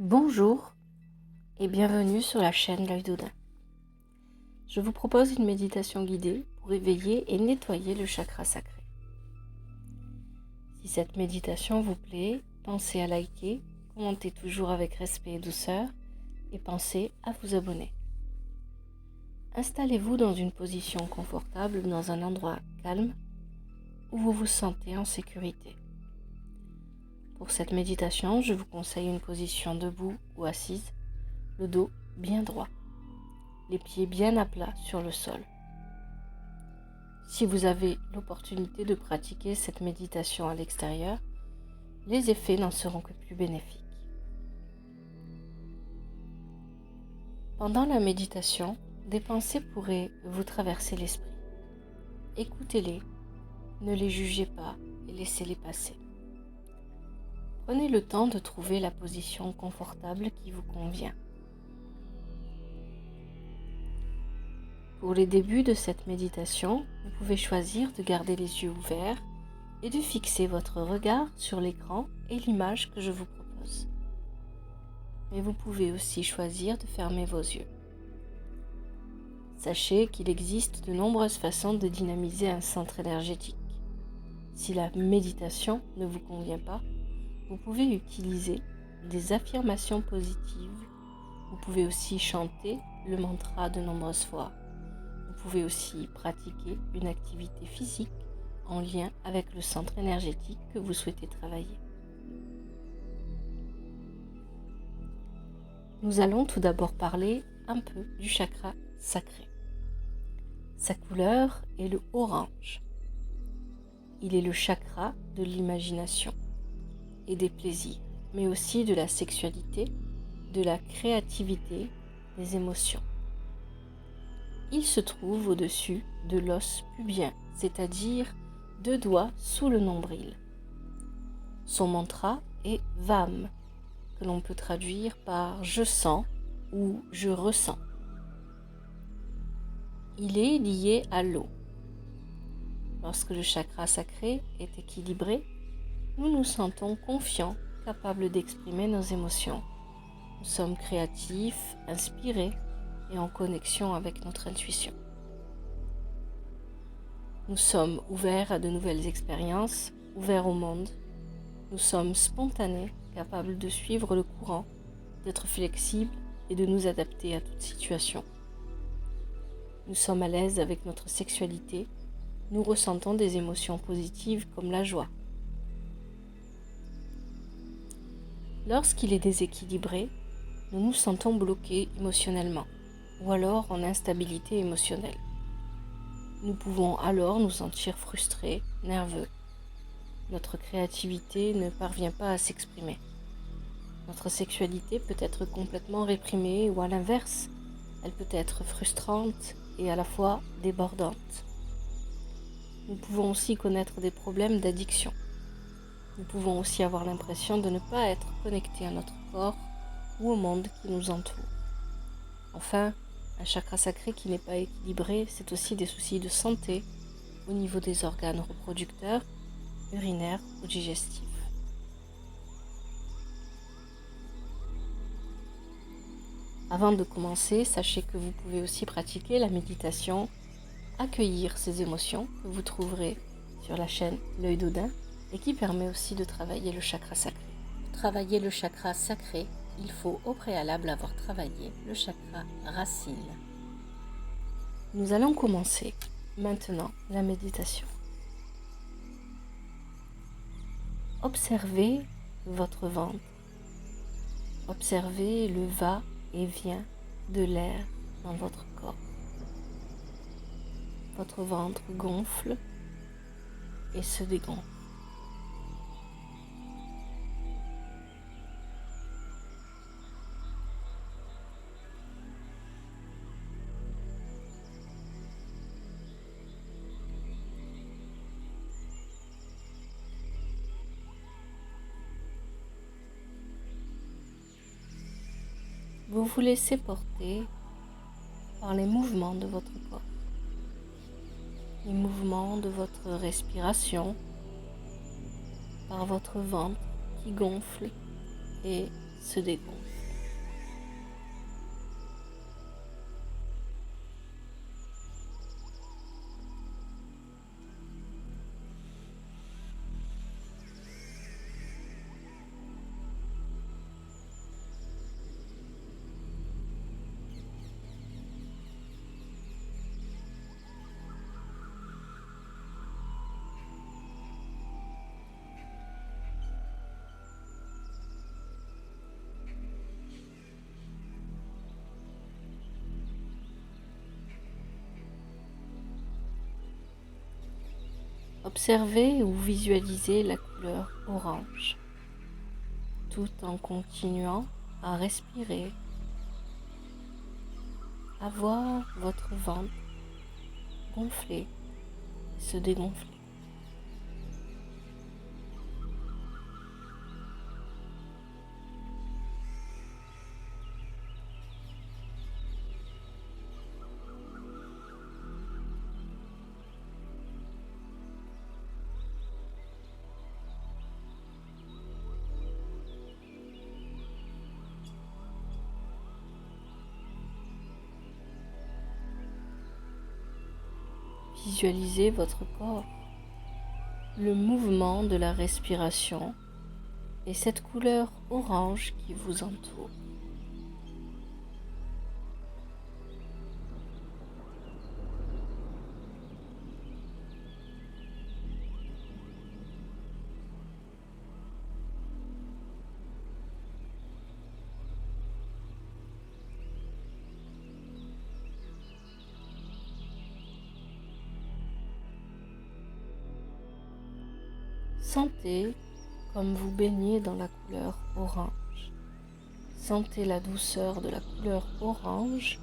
Bonjour et bienvenue sur la chaîne L'Œil d'Odin. Je vous propose une méditation guidée pour éveiller et nettoyer le chakra sacré. Si cette méditation vous plaît, pensez à liker, commentez toujours avec respect et douceur et pensez à vous abonner. Installez-vous dans une position confortable dans un endroit calme où vous vous sentez en sécurité. Pour cette méditation, je vous conseille une position debout ou assise, le dos bien droit, les pieds bien à plat sur le sol. Si vous avez l'opportunité de pratiquer cette méditation à l'extérieur, les effets n'en seront que plus bénéfiques. Pendant la méditation, des pensées pourraient vous traverser l'esprit. Écoutez-les, ne les jugez pas et laissez-les passer. Prenez le temps de trouver la position confortable qui vous convient. Pour les débuts de cette méditation, vous pouvez choisir de garder les yeux ouverts et de fixer votre regard sur l'écran et l'image que je vous propose. Mais vous pouvez aussi choisir de fermer vos yeux. Sachez qu'il existe de nombreuses façons de dynamiser un centre énergétique. Si la méditation ne vous convient pas, vous pouvez utiliser des affirmations positives. Vous pouvez aussi chanter le mantra de nombreuses fois. Vous pouvez aussi pratiquer une activité physique en lien avec le centre énergétique que vous souhaitez travailler. Nous allons tout d'abord parler un peu du chakra sacré. Sa couleur est le orange. Il est le chakra de l'imagination et des plaisirs, mais aussi de la sexualité, de la créativité, des émotions. Il se trouve au-dessus de l'os pubien, c'est-à-dire 2 doigts sous le nombril. Son mantra est VAM, que l'on peut traduire par je sens ou je ressens. Il est lié à l'eau. Lorsque le chakra sacré est équilibré, nous nous sentons confiants, capables d'exprimer nos émotions. Nous sommes créatifs, inspirés et en connexion avec notre intuition. Nous sommes ouverts à de nouvelles expériences, ouverts au monde. Nous sommes spontanés, capables de suivre le courant, d'être flexibles et de nous adapter à toute situation. Nous sommes à l'aise avec notre sexualité. Nous ressentons des émotions positives comme la joie. Lorsqu'il est déséquilibré, nous nous sentons bloqués émotionnellement ou alors en instabilité émotionnelle. Nous pouvons alors nous sentir frustrés, nerveux. Notre créativité ne parvient pas à s'exprimer. Notre sexualité peut être complètement réprimée ou à l'inverse, elle peut être frustrante et à la fois débordante. Nous pouvons aussi connaître des problèmes d'addiction. Nous pouvons aussi avoir l'impression de ne pas être connectés à notre corps ou au monde qui nous entoure. Enfin, un chakra sacré qui n'est pas équilibré, c'est aussi des soucis de santé au niveau des organes reproducteurs, urinaires ou digestifs. Avant de commencer, sachez que vous pouvez aussi pratiquer la méditation, accueillir ces émotions que vous trouverez sur la chaîne L'Œil d'Odin et qui permet aussi de travailler le chakra sacré. Pour travailler le chakra sacré, il faut au préalable avoir travaillé le chakra racine. Nous allons commencer maintenant la méditation. Observez votre ventre. Observez le va-et-vient de l'air dans votre corps. Votre ventre gonfle et se dégonfle. Vous vous laissez porter par les mouvements de votre corps, les mouvements de votre respiration, par votre ventre qui gonfle et se dégonfle. Observez ou visualisez la couleur orange, tout en continuant à respirer, à voir votre ventre gonfler et se dégonfler. Visualisez votre corps, le mouvement de la respiration et cette couleur orange qui vous entoure. Sentez comme vous baignez dans la couleur orange. Sentez la douceur de la couleur orange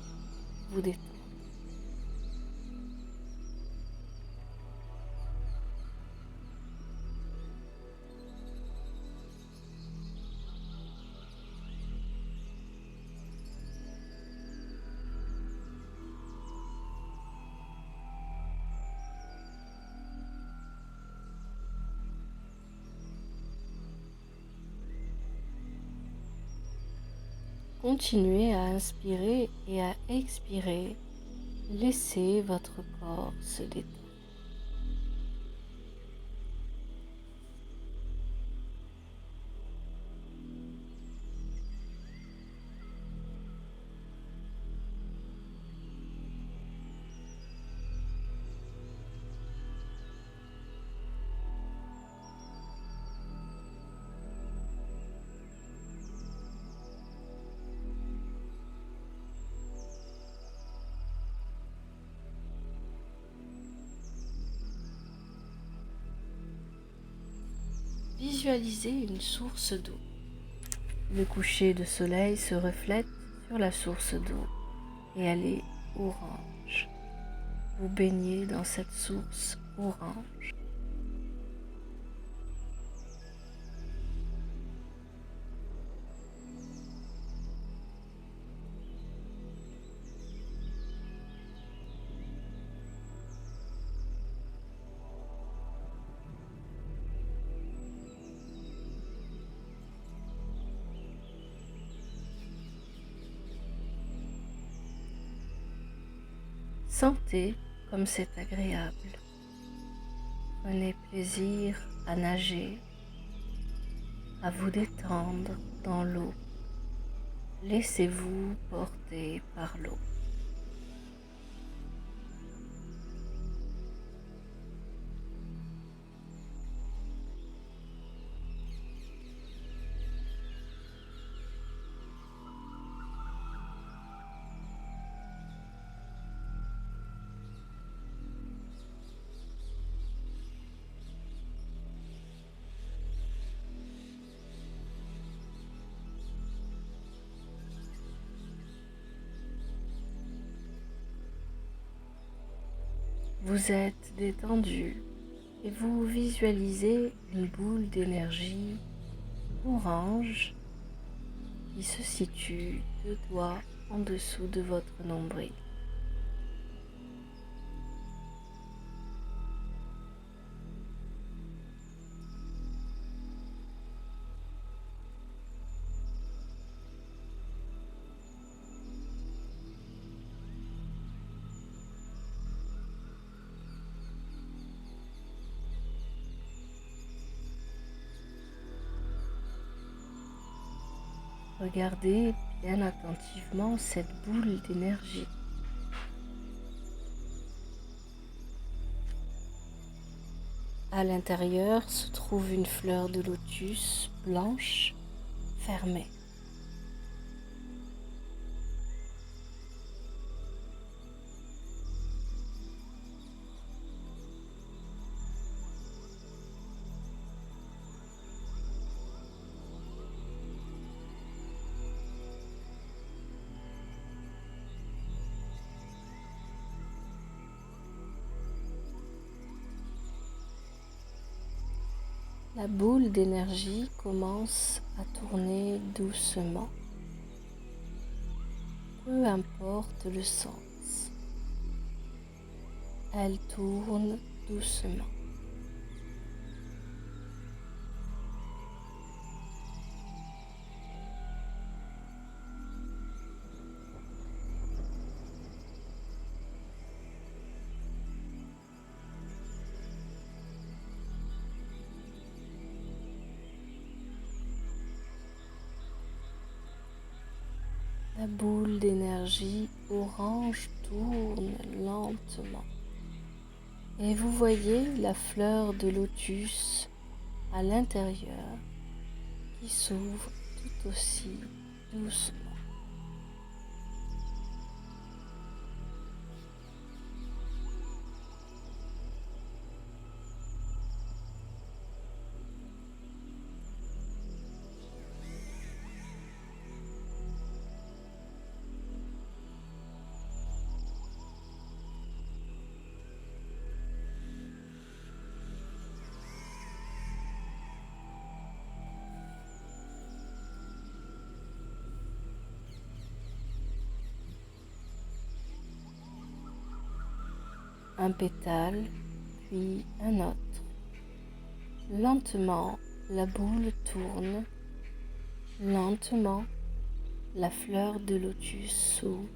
vous détendre. Continuez à inspirer et à expirer. Laissez votre corps se détendre. Visualisez une source d'eau. Le coucher de soleil se reflète sur la source d'eau et elle est orange. Vous baignez dans cette source orange. Sentez comme c'est agréable. Prenez plaisir à nager, à vous détendre dans l'eau. Laissez-vous porter par l'eau. Vous êtes détendu et vous visualisez une boule d'énergie orange qui se situe 2 doigts en dessous de votre nombril. Regardez bien attentivement cette boule d'énergie. À l'intérieur se trouve une fleur de lotus blanche fermée. La boule d'énergie commence à tourner doucement, peu importe le sens. Elle tourne doucement. La boule d'énergie orange tourne lentement et vous voyez la fleur de lotus à l'intérieur qui s'ouvre tout aussi doucement. Un pétale, puis un autre. Lentement, la boule tourne. Lentement, la fleur de lotus s'ouvre.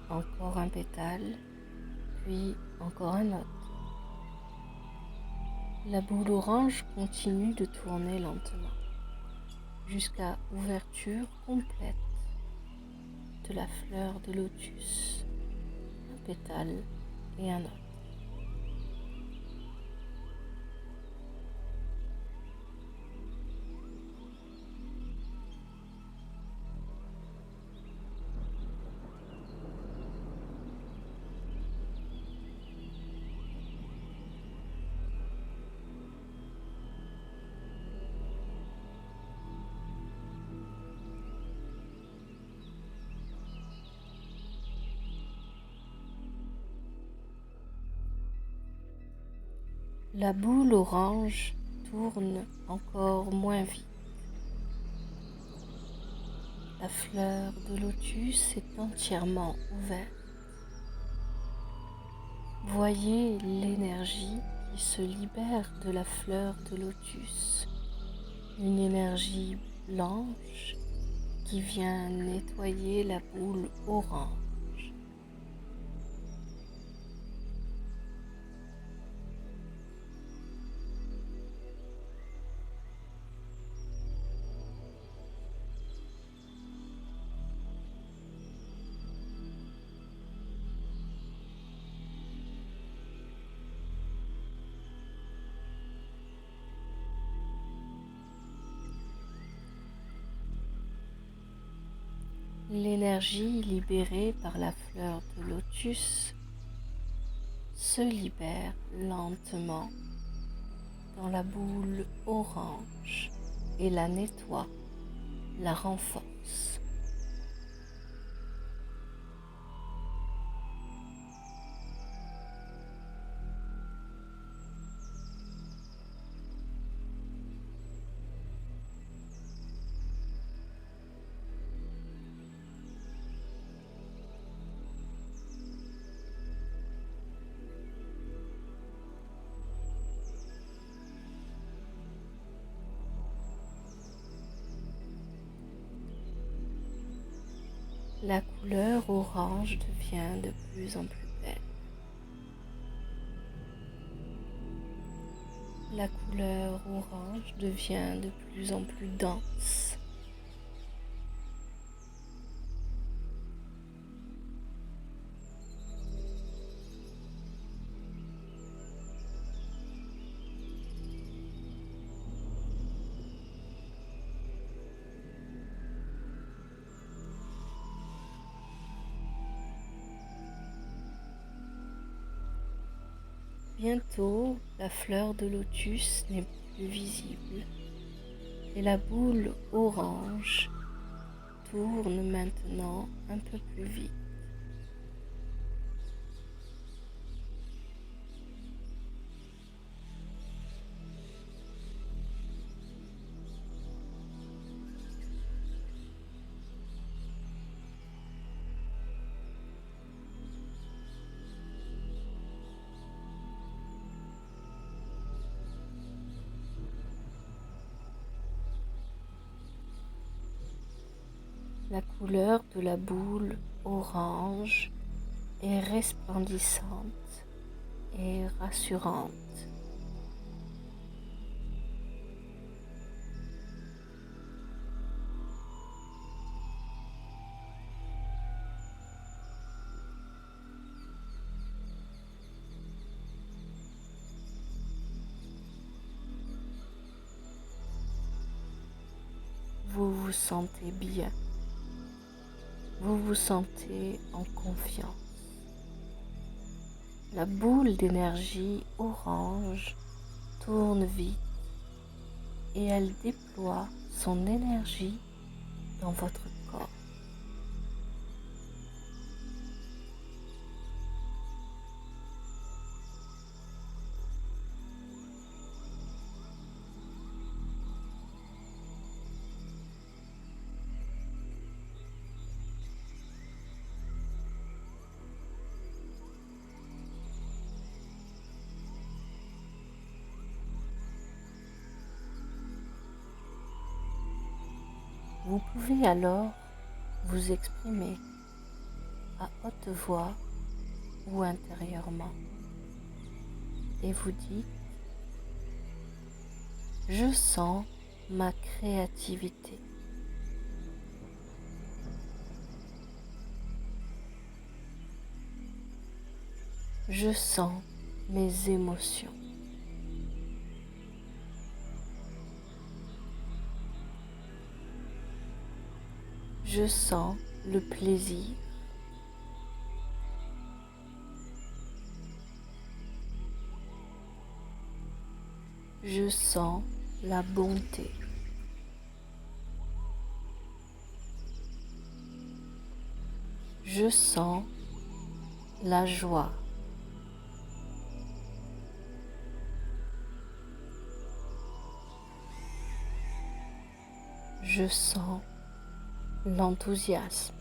Encore un pétale, puis encore un autre. La boule orange continue de tourner lentement jusqu'à ouverture complète de la fleur de lotus, un pétale et un autre. La boule orange tourne encore moins vite. La fleur de lotus est entièrement ouverte. Voyez l'énergie qui se libère de la fleur de lotus. Une énergie blanche qui vient nettoyer la boule orange. L'énergie libérée par la fleur de lotus se libère lentement dans la boule orange et la nettoie, la renforce. La couleur orange devient de plus en plus belle. La couleur orange devient de plus en plus dense. Bientôt, la fleur de lotus n'est plus visible et la boule orange tourne maintenant un peu plus vite. La couleur de la boule orange est resplendissante et rassurante. Vous vous sentez bien, vous vous sentez en confiance. La boule d'énergie orange tourne vite et elle déploie son énergie dans votre corps. Vous pouvez alors vous exprimer à haute voix ou intérieurement et vous dites: je sens ma créativité. Je sens mes émotions. Je sens le plaisir. Je sens la bonté. Je sens la joie. Je sens l'enthousiasme.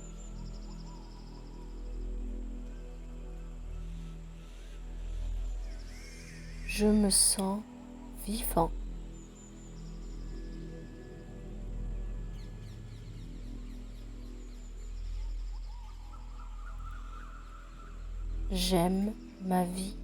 Je me sens vivant. J'aime ma vie.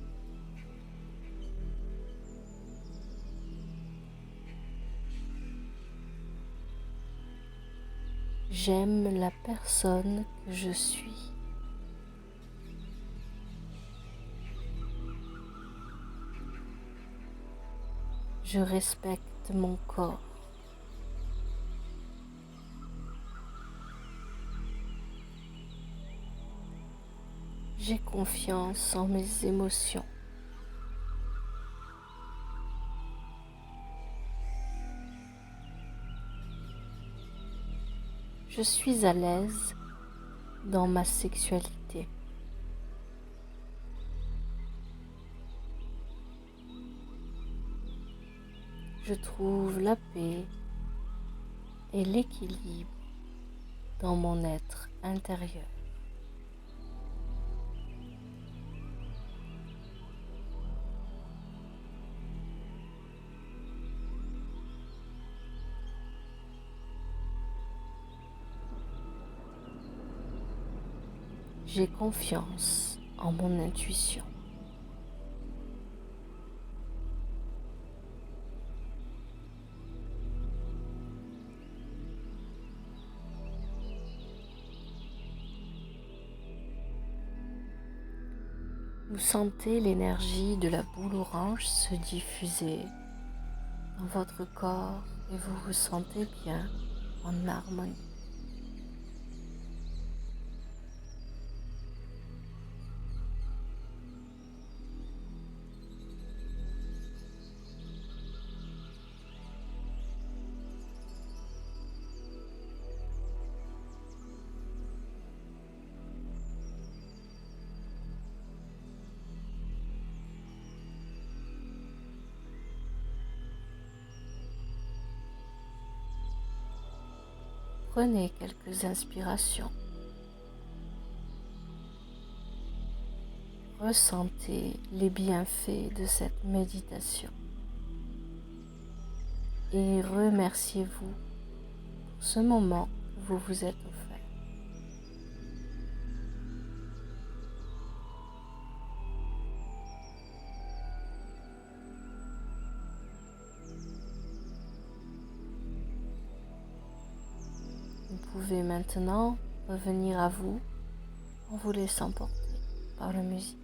J'aime la personne que je suis. Je respecte mon corps. J'ai confiance en mes émotions. Je suis à l'aise dans ma sexualité. Je trouve la paix et l'équilibre dans mon être intérieur. J'ai confiance en mon intuition. Vous sentez l'énergie de la boule orange se diffuser dans votre corps et vous vous sentez bien en harmonie. Prenez quelques inspirations. Ressentez les bienfaits de cette méditation et remerciez-vous pour ce moment que vous vous êtes offert. Vous pouvez maintenant revenir à vous en vous laissant porter par la musique.